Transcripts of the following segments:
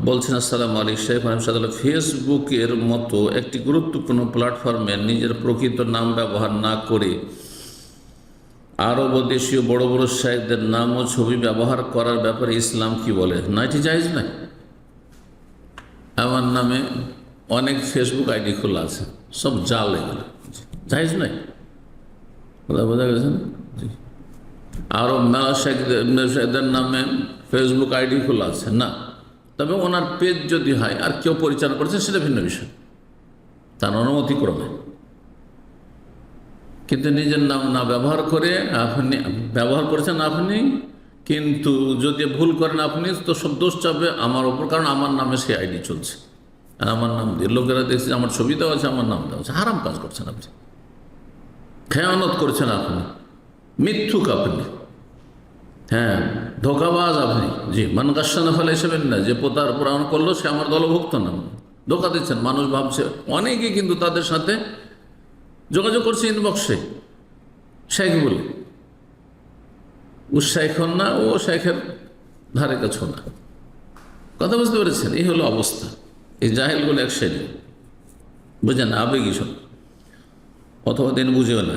বলছেন, আসসালামু আলাইকুম শেখ সাদ, ফেসবুকের মতো একটি গুরুত্বপূর্ণ প্ল্যাটফর্মে নিজের প্রকৃত নাম ব্যবহার না করে আরব ও দেশীয় বড় বড় শেখদের নাম ও ছবি ব্যবহার করার ব্যাপারে ইসলাম কি বলে? না, এটি জায়েজ নাই। আমার নামে অনেক ফেসবুক আইডি খোলা আছে, সব জাল, এগুলো জায়েজ নাই। বোঝা গেছে না? আরব মেলা শেখদের নামে ফেসবুক আইডি খোলা আছে না, তবে ওনার পেজ যদি হয় আর কেউ পরিচালনা করছে সেটা ভিন্ন বিষয়, তার অনুমতি ক্রমে। কিন্তু নিজের নাম না ব্যবহার করে আপনি ব্যবহার করেছেন আপনি, কিন্তু যদি ভুল করেন আপনি, তো সব দোষ চাপবে আমার ওপর, কারণ আমার নামে সেই আইডি চলছে। আর আমার নাম দিয়ে লোকেরা দেখছে, আমার ছবি দেওয়া আছে, আমার নাম দেওয়া আছে। হারাম কাজ করছেন আপনি, খেয়ানত করছেন আপনি, মিথ্যুক আপনি, হ্যাঁ, ধোকাবাজ আপনি। জি, মান গাসসানা ফালাইসা না, যে পোতার পুরাণ করলো সে আমার দলভুক্ত না। ধোকা দিচ্ছেন, মানুষ ভাবছে। অনেকে কিন্তু তাদের সাথে যোগাযোগ করছে ইনবক্সে, শেখ বলে। ও শেখ না, ও শেখের ধারে কাছেও না। কথা বুঝতে পেরেছেন? এই হলো অবস্থা। এই জাহেলগুলো এক শ্রেণী, বুঝেন না, আবেগী সব, অথবা দিন বুঝেও না।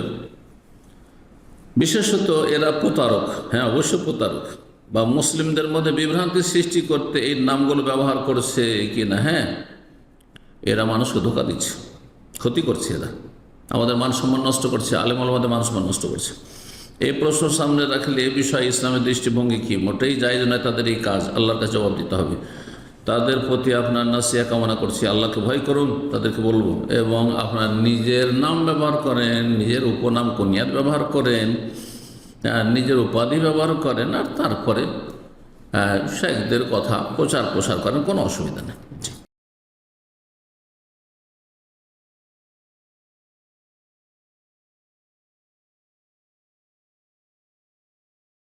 বিশেষত এরা প্রতারক, হ্যাঁ অবশ্য প্রতারক, বা মুসলিমদের মধ্যে বিভ্রান্তি সৃষ্টি করতে এই নামগুলো ব্যবহার করছে কি না। হ্যাঁ, এরা মানুষকে ধোকা দিচ্ছে, ক্ষতি করছে, এরা আমাদের মান সম্মান নষ্ট করছে, আলেম ওলামাদের মান সম্মান নষ্ট করছে। এই প্রশ্ন সামনে রাখলে এ বিষয়ে ইসলামের দৃষ্টিভঙ্গি কি? মোটেই জায়েজ নয় তাদের এই কাজ, আল্লাহর কাছে জবাব দিতে হবে। তাদের প্রতি আপনার নাসিহা কামনা করছি, আল্লাহকে ভয় করুন, তাদেরকে বলবো। এবং আপনার নিজের নাম ব্যবহার করেন, নিজের উপনাম কুনিয়াত ব্যবহার করেন, নিজের উপাধি ব্যবহার করেন, আর তারপরে শেখদের কথা প্রচার প্রসার করেন, কোনো অসুবিধা নেই।